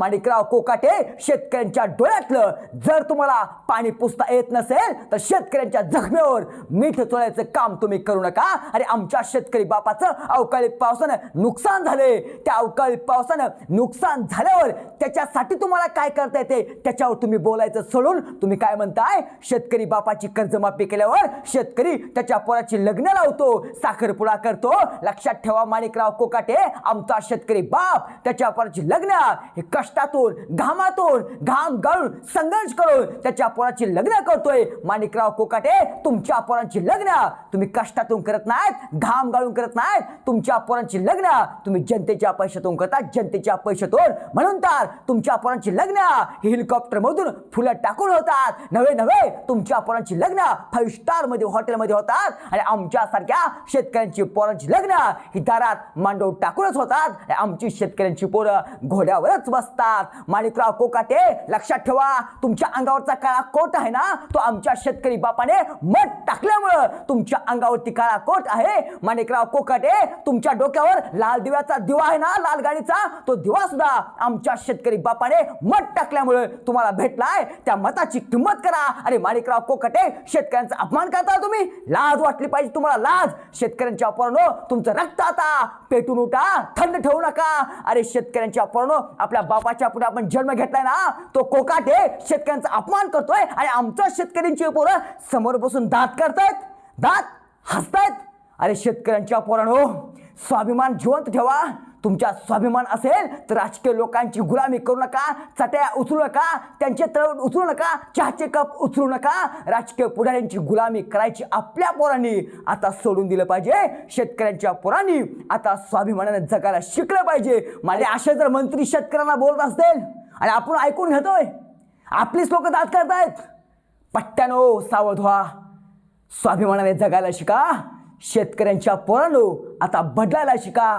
माणिकराव कोकाटे, शेतकऱ्यांच्या डोळ्यातलं जर तुम्हाला पाणी पुसता येत नसेल तर शेतकऱ्यांच्या जखमेवर मीठ चोळायचं काम तुम्ही करू नका. अरे आमच्या शेतकरी बापाचं अवकाळी पावसानं नुकसान झाले. त्या अवकाळी पावसानं नुकसान झाल्यावर त्याच्यासाठी तुम्हाला काय करता येते त्याच्यावर तुम्ही बोलायचं सोडून तुम्ही काय म्हणताय, शेतकरी बापाची कर्जमाफी केल्यावर शेतकरी त्याच्या पोराची लग्न लावतो, साखरपुडा करतो. लक्षात ठेवा माणिकराव कोकाटे, आमचा शेतकरी बाप त्याच्या पोराची लग्न हे कष्टातून घामातून घाम गाळून संघर्ष करून त्याच्या पोराची लग्न करतोय. माणिकराव कोकाटे, तुमच्या पोरांची लग्न तुम्ही कष्टातून करत नाहीत, घाम गाळून करत नाहीत. तुमच्या पोरांची लग्न तुम्ही जनतेच्या पैशातून करता, जनतेच्या पैशातून. म्हणून तर तुमच्या पोरांची लग्न हेलिकॉप्टर मधून फुलं टाकून होतात. नव्हे नव्हे, तुमच्या पोरांची लग्न 5 स्टार मध्ये हॉटेलमध्ये होतात. आणि आमच्या सारख्या शेतकऱ्यांची पोरांची लग्न ही दारात मांडव टाकूनच होतात. आमची शेतकऱ्यांची पोरं घोड्यावरच बसतात. माणिकराव कोकाटे, लक्षात ठेवा, तुमच्या अंगावरचा काळा कोट आहे ना, तो आमच्या शेतकरी बापाने मध टाकल्यामुळं तुमच्या अंगावरती काळा कोट आहे. माणिकराव कोकाटे, तुमच्या डोक्यावर लाल दिव्याचा दिवा आहे ना, लाल गाडीचा, तो दिवा सुद्धा आमच्या शेतकरी बापाने मध टाकल्यामुळे तुम्हाला भेटलाय. त्या मताची किंमत करा. अरे माणिकराव कोकाटे, शेतकऱ्यांचा अपमान करता तुम्ही. लाज वाटली पाहिजे तुम्हाला, लाज. शेतकऱ्यांच्या पोरांनो, तुमचं रक्त आता पेटून उठा, थंड ठेवू नका. अरे शेतकऱ्यांच्या पोरांनो, आपल्या बापाच्या पुढे आपण जन्म घेतलाय ना, तो कोकाटे शेतकऱ्यांचा अपमान करतोय आणि आमच्या शेतकऱ्यांची पोरं समोर बसून दात करतायत, दात हसतायत. अरे शेतकऱ्यांच्या पोरांनो, स्वाभिमान जिवंत ठेवा. तुमचा स्वाभिमान असेल तर राजकीय लोकांची गुलामी करू नका, चटया उचलू नका, त्यांचे तळ उचलू नका, चहाचे कप उचलू नका. राजकीय पुढाऱ्यांची गुलामी करायची आपल्या पोरांनी आता सोडून दिलं पाहिजे. शेतकऱ्यांच्या पोरांनी आता स्वाभिमानाने जगायला शिकलं पाहिजे. माझे असे जर मंत्री शेतकऱ्यांना बोलत असतील आणि आपण ऐकून घेतोय, आपलीच लोक दाद करतायत, पट्ट्यानो सावध व्हा. स्वाभिमानाने जगायला शिका. शेतकऱ्यांच्या पोरांनो, आता बदलायला शिका.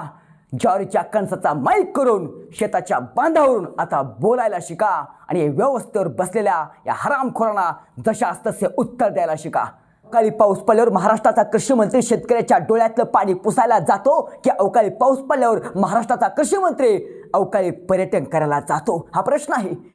ज्वारीच्या कणसाचा माईक करून शेताच्या बांधावरून आता बोलायला शिका. आणि व्यवस्थेवर बसलेल्या या हरामखोरांना जशास तसे उत्तर द्यायला शिका. अवकाळी पाऊस पडल्यावर महाराष्ट्राचा कृषी मंत्री शेतकऱ्याच्या डोळ्यातलं पाणी पुसायला जातो की अवकाळी पाऊस पडल्यावर महाराष्ट्राचा कृषी मंत्री अवकाळी पर्यटन करायला जातो, हा प्रश्न आहे.